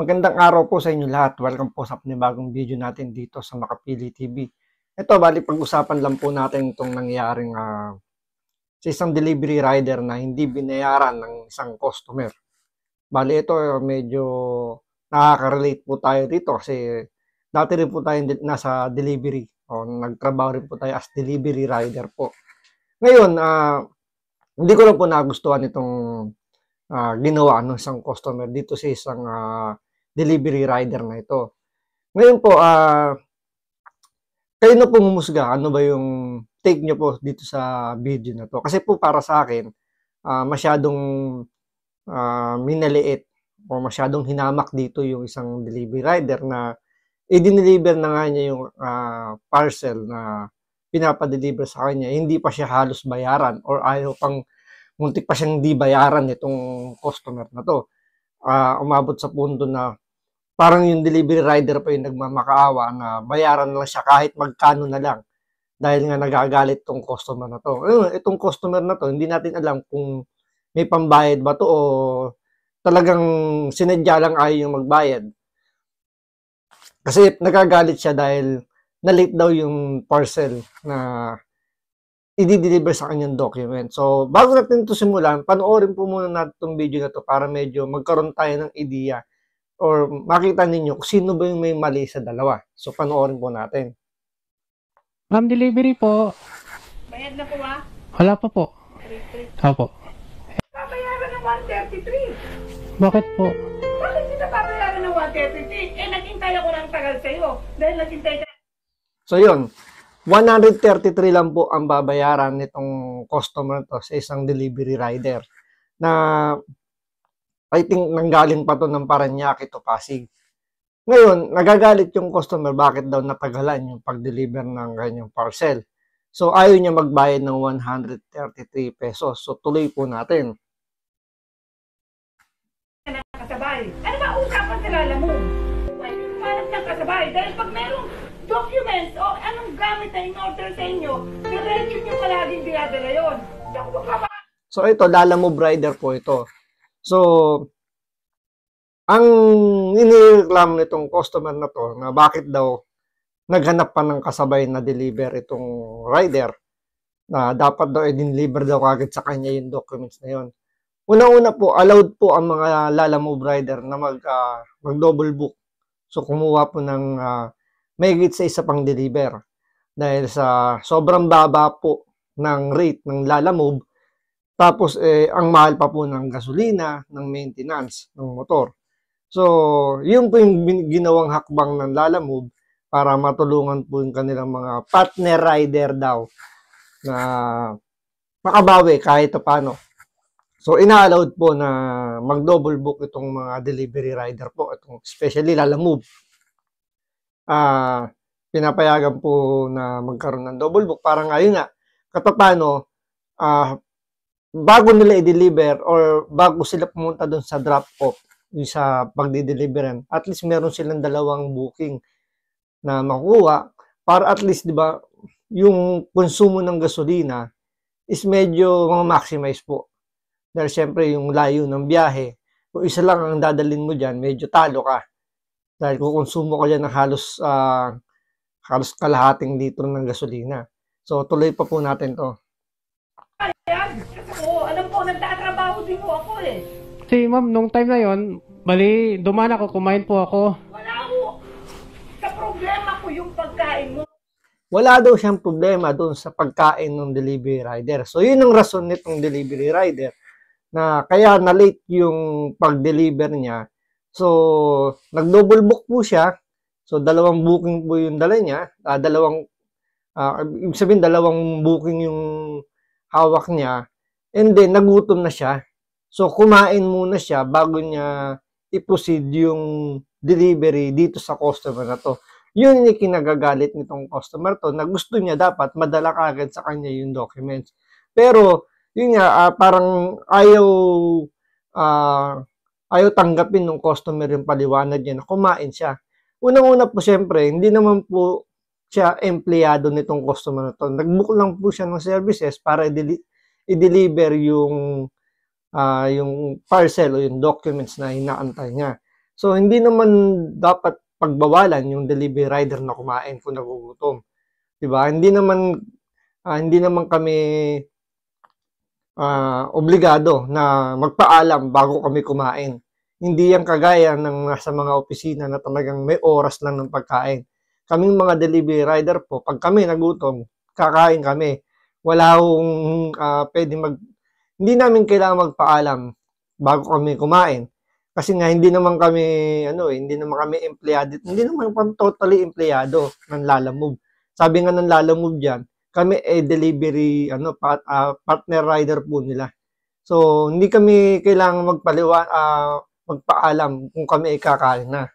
Magandang araw po sa inyo lahat. Welcome po sa panibagong video natin dito sa Makapili TV. Ito, bali pag-usapan lang po natin itong nangyaring sa isang delivery rider na hindi binayaran ng isang customer. Bali ito, medyo nakaka-relate po tayo dito kasi dati rin po tayo nasa delivery o nagtrabaho rin po tayo as delivery rider po. Ngayon, hindi ko lang po nagustuhan itong ginawa ng isang customer dito sa isang delivery rider na ito. Ngayon po, kayo na pong humusga. Ano ba yung take nyo po dito sa video na to? Kasi po para sa akin, masyadong minaliit o masyadong hinamak dito yung isang delivery rider na i-deliver na nga niya yung parcel na pinapadeliver sa kanya. Hindi pa siya halos bayaran or ayaw pang muntik pa siyang di bayaran itong customer na to. Umabot sa punto na parang yung delivery rider pa yung nagmamakaawa na bayaran lang siya kahit magkano na lang dahil nga nagagalit itong customer na to. Itong customer na to, hindi natin alam kung may pambayad ba to o talagang sinadya lang ayaw yung magbayad. Kasi nagagalit siya dahil na-late daw yung parcel na i-deliver sa kanyang document. So, bago natin ito simulan, panoorin po muna natin itong video na to para medyo magkaroon tayo ng idea or makita ninyo kung sino ba yung may mali sa dalawa. So, panoorin po natin. Ma'am, delivery po. Bayad na po ba? Wala pa po. Opo. Babayaran ng 133. Bakit po? Bakit kita babayaran ng 133? Naghintay ako ng tagal sa'yo. Dahil naghintay ka. So, yun. 133 lang po ang babayaran nitong customer to sa isang delivery rider na I think nanggaling pa to ng Parañaque to Pasig. Ngayon, nagagalit yung customer bakit daw natagalan yung pag-deliver ng kanyang parcel. So, ayaw niya magbayad ng 133 pesos. So, tuloy po natin. Kasabay. Ano ba usapan sa lala mo? Pwede humanap ng kasabay. Dahil pag merong documents o anong gamit na in-order sa inyo, diretso nyo palaging dinadala yun. Hindi ako magpapa... So, ito, Lalamove rider po ito. So, ang inireklamo nitong customer na to na bakit daw naghanap pa ng kasabay na deliver itong rider na dapat daw i-deliver daw kagad sa kanya yung documents na yun. Una-una po, allowed po ang mga Lalamove rider na mag-double book. So, kumuha po ng mahigit sa isa pang deliver. Dahil sa sobrang baba po ng rate ng Lalamove, tapos ang mahal pa po ng gasolina, ng maintenance, ng motor. So, yun po yung ginawang hakbang ng Lalamove para matulungan po yung kanilang mga partner rider daw na makabawi kahit paano. So, ina-allowed po na mag-double book itong mga delivery rider po, itong especially Lalamove. Pinapayagan po na magkaroon ng double book para ngayon nga, katapano, bago nila i-deliver or bago sila pumunta doon sa drop-off, sa pagdi-deliveran, at least meron silang dalawang booking na makuha para at least, di ba, yung konsumo ng gasolina is medyo maximize po. Dahil syempre yung layo ng biyahe, kung isa lang ang dadalhin mo dyan, medyo talo ka. Dahil kung konsumo ka dyan ng halos kalahating litro ng gasolina. So, tuloy pa po natin to. Alam ko, nagtatrabaho din mo ako eh. Si ma'am, nung time na yon, bali, dumaan ako, kumain po ako. Wala ko. Sa problema ko yung pagkain mo. Wala daw siyang problema doon sa pagkain ng delivery rider. So, yun ang rason nitong delivery rider na kaya na-late yung pag-deliver niya. So, nag-double book po siya. So, dalawang booking po yung dala niya. Ibig sabihin, dalawang booking yung hawak niya. And then, nagutom na siya. So, kumain muna siya bago niya i-proceed yung delivery dito sa customer na to. Yun yung kinagagalit nitong customer to na gusto niya dapat madala kagad sa kanya yung documents. Pero, yun nga, parang ayaw tanggapin ng customer yung paliwanag niya na kumain siya. Unang-una po, syempre, hindi naman po siya empleyado nitong customer na to. Nag-book lang po siya ng services para i-deliver yung parcel o yung documents na inaantay niya. So, hindi naman dapat pagbawalan yung delivery rider na kumain kung nagugutom. 'Di ba? Hindi naman kami obligado na magpaalam bago kami kumain. Hindi yan kagaya ng nasa mga opisina na talagang may oras lang ng pagkain. Kaming mga delivery rider po, pag kami nagutom, kakain kami. Wala hong hindi namin kailangan magpaalam bago kami kumain. Kasi nga hindi naman kami hindi naman kami empleyado, hindi naman kami totally empleyado ng Lalamove. Sabi nga ng Lalamove diyan, kami delivery partner rider po nila. So hindi kami kailangan magpaalam kung kami kakain na.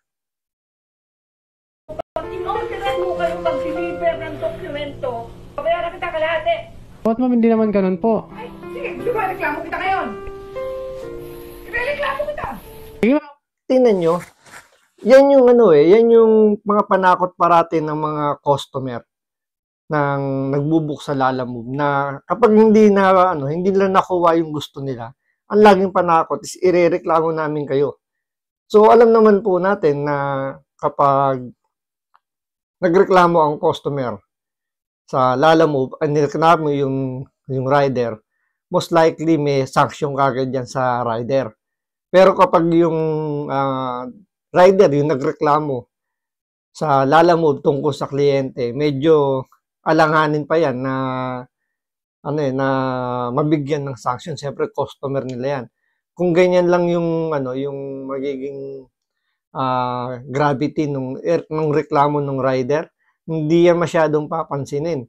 Pag in-orderan mo kayong mag-deliver ng dokumento, babayaran kita kalahati. What ma'am, hindi naman ganun po. Ay, sige, di ba reklamo kita ngayon? Reklamo kita. Sige ma'am. Tingnan nyo, yan yung mga panakot parati ng mga customer nang nagbubook sa Lalamove na kapag hindi nila nakuha yung gusto nila, ang laging panakot is irereklamo namin kayo. So alam naman po natin na kapag nagreklamo ang customer sa Lalamove, nireklamo yung rider, most likely may sanction kagad yan sa rider. Pero kapag yung rider yung nagreklamo sa Lalamove tungkol sa kliyente, medyo alanganin pa yan na mabigyan ng sanction. Siyempre customer nila yan. Kung ganyan lang yung magiging gravity nung reklamo ng rider, hindi yan masyadong papansinin.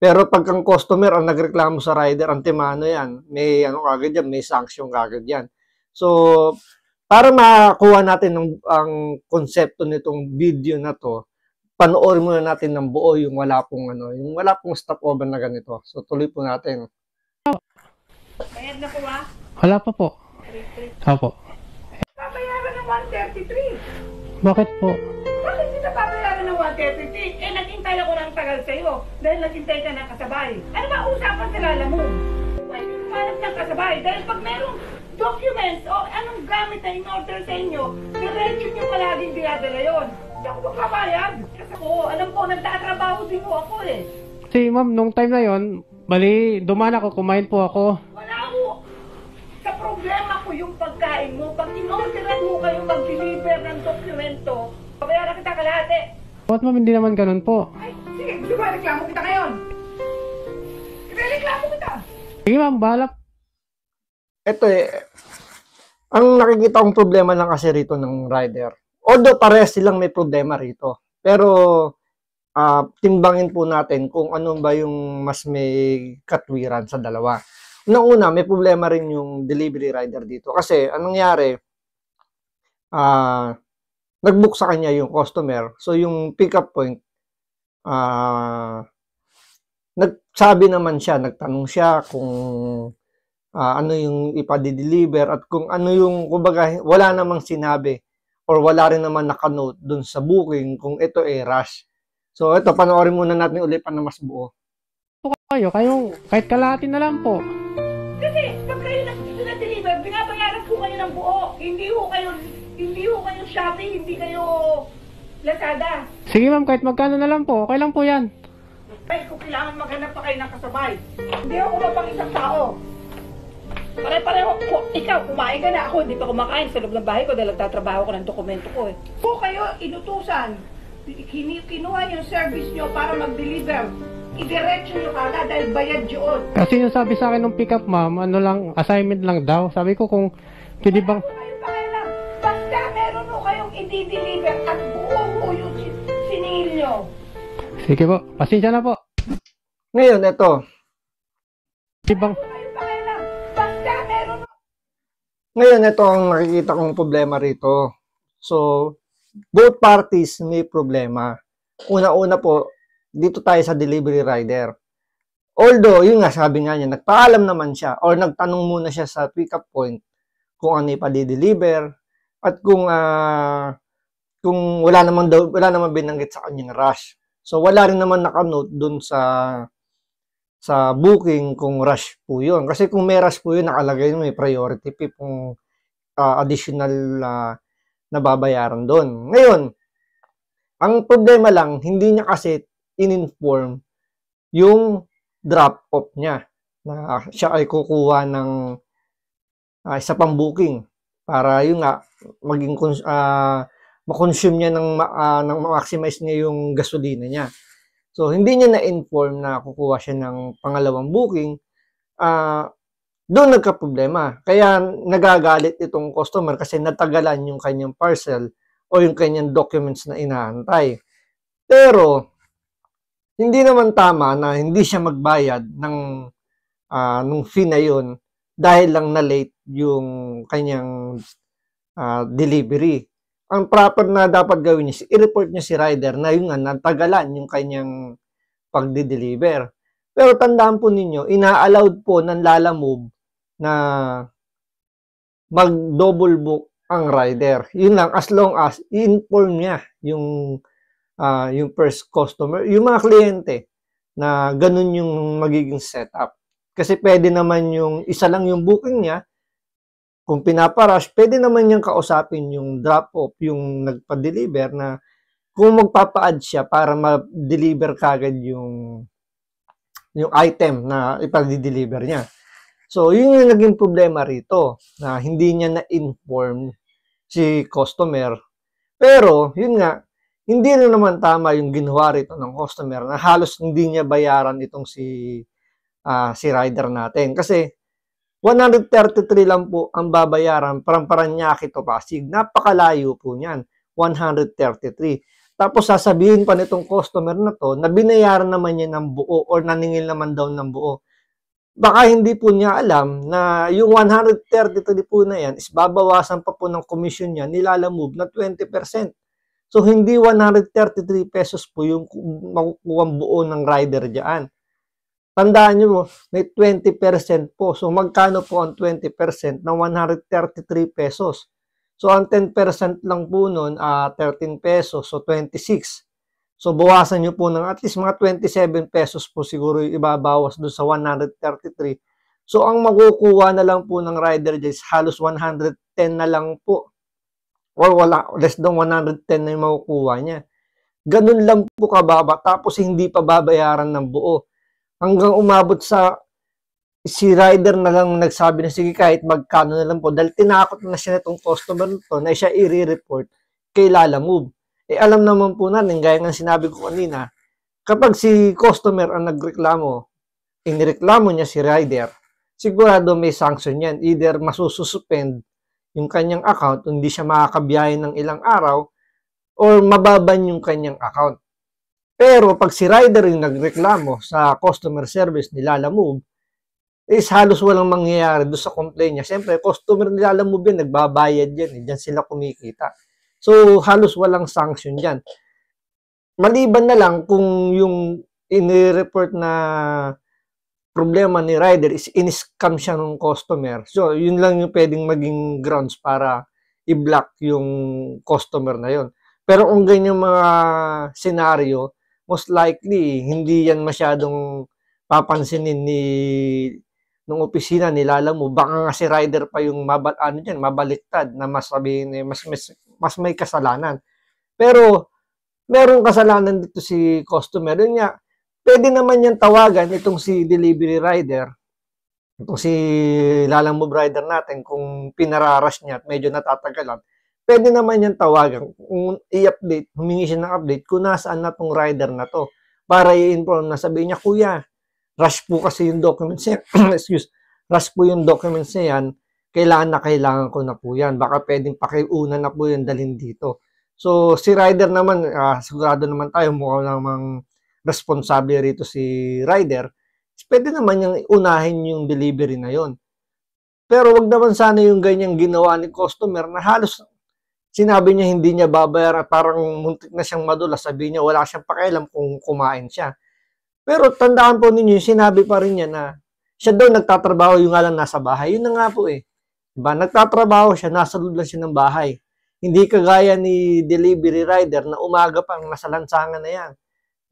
Pero pag ang customer ang nagreklamo sa rider, antemano yan. May kagad yan, may sanction kagad yan. So, para makuha natin ang konsepto nitong video na to, panoorin muna natin ng buo yung wala pong stopover na ganito. So, tuloy po natin. Bayad na po ba? Wala pa po. Opo. Babayaran ng 133. Bakit po? Bakit hindi na babayaran ng 133? Naghintay ako ng tagal sa'yo dahil naghintay ka ng kasabay. Ano ba usapan sa Lalamove? Pwede humanap ng kasabay dahil pag merong documents o anong gamit na in-order sa inyo, diretso nyo palaging dinadala yun. Hindi ako magbabayad. Kasi alam ko, nagtatrabaho din mo ako eh. Kasi ma'am, nung time na yon, bali, dumaan ako, kumain po ako. Wala ko. Sa problema ko yung pagkain mo. Pag in-orderan mo kayong mag-deliver ng dokumento, babayaran kita kalahati. What ma'am, hindi naman ganun po. Ay, sige, di ba reklamo kita ngayon? Reklamo kita. Sige ma'am, bahala. Ito ang nakikita kong problema lang kasi rito ng rider. Although parehas silang may problema rito. Pero timbangin po natin kung ano ba yung mas may katwiran sa dalawa. Unang-una, may problema rin yung delivery rider dito. Kasi anong nangyari, nag-book sa kanya yung customer. So yung pick-up point, nagsabi naman siya, nagtanong siya kung ano yung ipa-deliver at kung ano yung, kumbaga, wala namang sinabi or wala rin naman nakanote dun sa booking kung ito rush. So ito, panoorin muna natin ulit pa na mas buo. Kayong kahit kalahati na lang po. Kasi pag kayo na-deliver, binabayaran ko kayo ng buo. Hindi ho kayo Shopee, hindi kayo Lazada. Sige ma'am, kahit magkano na lang po, okay lang po yan. Ay, kung kailangan maghanap pa kayo ng kasabay. Hindi ako mapang isang tao. Pare-pareho, ikaw, kumain ka na. Ako, hindi pa kumakain sa loob ng bahay ko dahil nagtatrabaho ko ng dokumento ko eh. Kung kayo inutusan, kinuha yung service nyo para mag-deliver, idiretso nyo kagad dahil bayad yun. Kasi yung sabi sa akin ng pick-up ma'am, assignment lang daw. Sabi ko kung pwede bang... Basta meron ho kayong i-deliver at buo ho yung siningil nyo. Sige po, pasensya na po. Ngayon, ito. Pwede bang... Basta meron ho. Ngayon, ito ang nakikita kong problema rito. So, both parties may problema. Una-una po, dito tayo sa delivery rider. Although, yun nga, sabi nga niya, nagpaalam naman siya or nagtanong muna siya sa pick-up point kung ano ipa-deliver at kung wala naman binanggit sa kanyang rush. So, wala rin naman nakanote dun sa booking kung rush po yun. Kasi kung may rush po yun, nakalagay yun, may priority fee kung additional nababayaran doon. Ngayon, ang problema lang, hindi niya kasi in-inform yung drop-off niya na siya ay kukuha ng isa pang booking para yun nga maging ma-consume niya ng ma-maximize niya yung gasolina niya. So hindi niya na-inform na kukuha siya ng pangalawang booking. Doon nagka-problema. Kaya nagagalit itong customer kasi natagalan yung kanyang parcel o yung kanyang documents na inaantay. Pero hindi naman tama na hindi siya magbayad nung fee na yun dahil lang na late yung kanyang delivery. Ang proper na dapat gawin niya, i-report niya si rider na yun nga, natagalan yung kanyang pagde-deliver. Pero tandaan po ninyo, ina-allowed po ng Lalamove na mag-double book ang rider. Yun lang, as long as i-inform niya yung first customer, yung mga kliyente na ganun yung magiging setup. Kasi pwede naman yung isa lang yung booking niya, kung pinaparush, pwede naman niyang kausapin yung drop-off, yung nagpa-deliver na kung magpapa-add siya para ma-deliver kagad yung item na ipag-deliver niya. So, yun yung naging problema rito, na hindi niya na-inform si customer. Pero, yun nga, hindi na naman tama yung ginawa rito ng customer na halos hindi niya bayaran itong si rider natin. Kasi, 133 lang po ang babayaran from Parañaque to Pasig. Napakalayo po niyan, 133. Tapos sasabihin pa nitong customer na to na binayaran naman niya ng buo or naningil naman daw ng buo. Baka hindi po niya alam na yung 133 po na yan is babawasan pa po ng commission niya ni Lalamove na 20%. So hindi 133 pesos po yung makukuha buo ng rider diyan. Tandaan nyo, may 20% po. So, magkano po ang 20% ng 133 pesos? So, ang 10% lang po nun, 13 pesos. So, 26. So, bawasan nyo po ng at least mga 27 pesos po siguro yung ibabawas doon sa 133. So, ang makukuha na lang po ng rider dyan is halos 110 na lang po. Or wala, less than 110 na yung makukuha niya. Ganun lang po kababa. Tapos, hindi pa babayaran ng buo. Hanggang umabot sa si rider na lang nagsabi na sige kahit magkano na lang po dahil tinakot na siya nitong customer nito na siya i-report kay Lalamove. Alam naman po natin, gaya ng sinabi ko kanina, kapag si customer ang nagreklamo, inireklamo niya si rider, sigurado may sanction yan. Either masususpend yung kanyang account, hindi siya makakabiyahe ng ilang araw, or mababan yung kanyang account. Pero pag si rider yung nagreklamo sa customer service ni Lalamove, is halos walang mangyayari doon sa complaint niya. Siyempre, customer ni Lalamove yan, nagbabayad yan. Diyan sila kumikita. So, halos walang sanction dyan. Maliban na lang kung yung in-report na problema ni rider is in-scam siya ng customer. So, yun lang yung pwedeng maging grounds para i-block yung customer na yun. Pero kung ganyan mga senaryo, most likely, hindi yan masyadong papansinin ng opisina ni Lalamove. Baka nga si rider pa yung mabaliktad na masabihin mas may kasalanan. Pero, merong kasalanan dito si customer. Yun nga, pwede naman yan tawagan itong si delivery rider, itong si Lalamove rider natin, kung pinararush niya at medyo natatagalan. Pwede naman yan tawagan, kung i-update, humingi siya ng update kung nasaan na tong rider na to. Para i-inform na sabihin niya, kuya, rush po kasi yung documents niya. Rush po yung documents niya yan. Kailangan ko na po yan. Baka pwedeng pakiuna na po yan dalhin dito. So, si rider naman, sigurado naman tayo, mukhang namang responsable rito si rider. Pwede naman niyang unahin yung delivery na yon. Pero wag naman sana yung ganyang ginawa ni customer na halos sinabi niya hindi niya babayaran, parang muntik na siyang madulas, sabi niya wala siyang pakialam kung kumain siya. Pero tandaan po ninyo, sinabi pa rin niya na siya daw nagtatrabaho, yung nga lang nasa bahay. Yun na nga po eh. Diba? Nagtatrabaho siya, nasa loob lang siya ng bahay. Hindi kagaya ni delivery rider na umaga pang nasa lansangan na yan.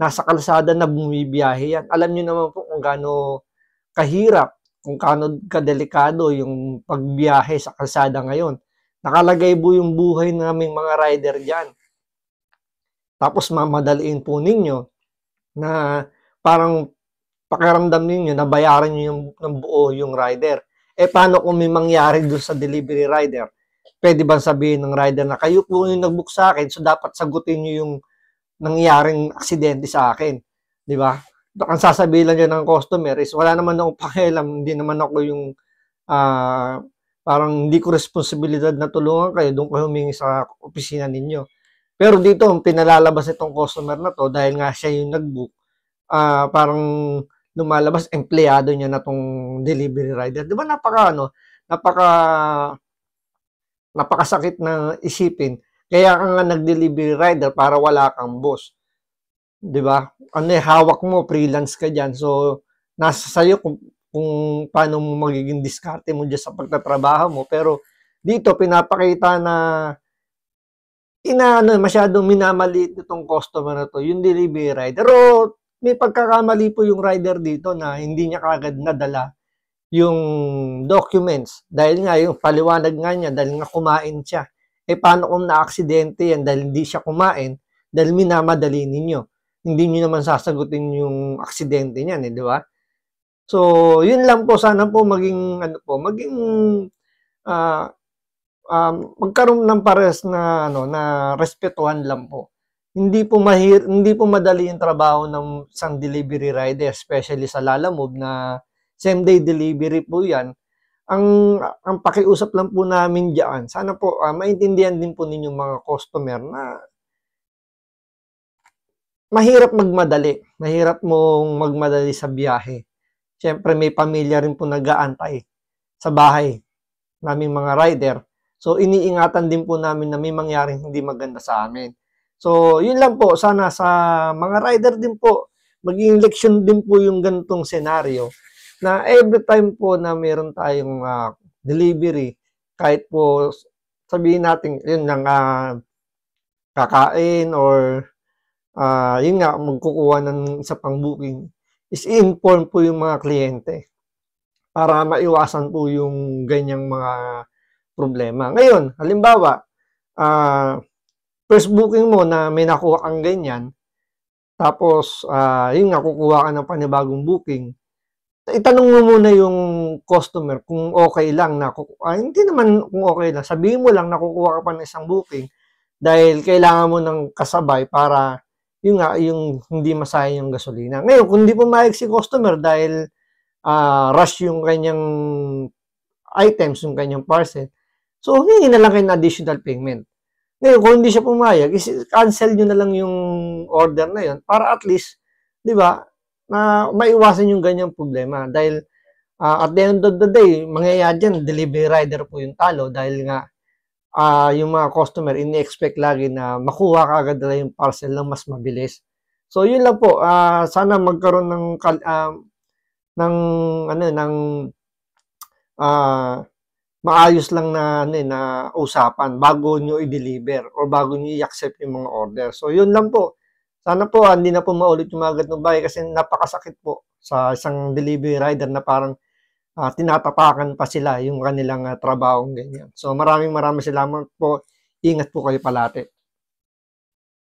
Nasa kalsada na bumibiyahe yan. Alam niyo naman po kung gaano kahirap, kung gaano kadelikado yung pagbiyahe sa kalsada ngayon. Nakalagay po yung buhay naming mga rider dyan. Tapos mamadaliin po ninyo na parang pakiramdam ninyo na bayaran nyo yung, ng buo yung rider. Paano kung may mangyari doon sa delivery rider? Pwede bang sabihin ng rider na kayo po yung nag-book sa akin, so dapat sagutin nyo yung nangyaring aksidente sa akin. Di ba? Ang sasabihin lang yan ng customer is wala naman akong pakialam, hindi naman ako yung parang hindi ko responsibilidad na tulungan kayo, doon ko humingi sa opisina ninyo. Pero dito, pinalalabas itong customer na to dahil nga siya yung nag-book, parang lumalabas, empleyado niya na tong delivery rider. Di ba napakasakit na isipin. Kaya ka nga nag-delivery rider para wala kang boss. Di ba? Hawak mo, freelance ka dyan. So, nasa sayo kung paano mo magiging diskarte mo dyan sa pagtatrabaho mo. Pero dito, pinapakita na masyadong minamaliit itong customer na to, yung delivery rider. Pero may pagkakamali po yung rider dito na hindi niya kagad nadala yung documents. Dahil nga, yung paliwanag nga niya, dahil nga kumain siya. Paano kung na-aksidente yan dahil hindi siya kumain, dahil minamadali ninyo. Hindi nyo naman sasagutin yung aksidente niyan, di ba? So, yun lang po. Sana po maging, magkaroon ng pares na, na respetuhan lang po. Hindi po madali yung trabaho ng isang delivery rider, especially sa Lalamove na same-day delivery po yan. Ang pakiusap lang po namin diyan, sana po maintindihan din po ninyong mga customer na mahirap magmadali. Mahirap mong magmadali sa biyahe. Siyempre may pamilya rin po nag-aantay sa bahay naming mga rider. So iniingatan din po namin na may mangyaring hindi maganda sa amin. So yun lang po, sana sa mga rider din po, maging leksyon din po yung ganitong senaryo na every time po na meron tayong delivery, kahit po sabihin natin, yun lang, kakain or yun nga, magkukuha ng isa pang booking, is i-inform po yung mga kliyente para maiwasan po yung ganyang mga problema. Ngayon, halimbawa, first booking mo na may nakuha kang ganyan, tapos, yun nga, kukuha ka ng panibagong booking, itanong mo muna yung customer kung okay lang na hindi naman kung okay lang, sabihin mo lang na kukuha ka pa ng isang booking dahil kailangan mo ng kasabay para yun nga, yung hindi masayang yung gasolina. Ngayon, kung hindi pumayag si customer dahil rush yung kanyang items, yung kanyang parcel, so hindi na lang kayo ng additional payment. Ngayon, kung hindi siya pumayag, cancel nyo na lang yung order na yun para at least, di ba, na maiwasan yung ganyang problema. Dahil at the end of the day, mangyayari dyan, delivery rider po yung talo dahil nga yung mga customer ini-expect lagi na makuha ka agad na yung parcel lang mas mabilis. So yun lang po, sana magkaroon ng maayos lang na usapan bago nyo i-deliver or bago nyo i-accept yung mga order. So yun lang po. Sana po hindi na po maulit yung mga ganitong bagay kasi napakasakit po sa isang delivery rider na parang tinatapakan pa sila yung kanilang trabaho ganyan. So maraming salamat po. Ingat po kayo palate.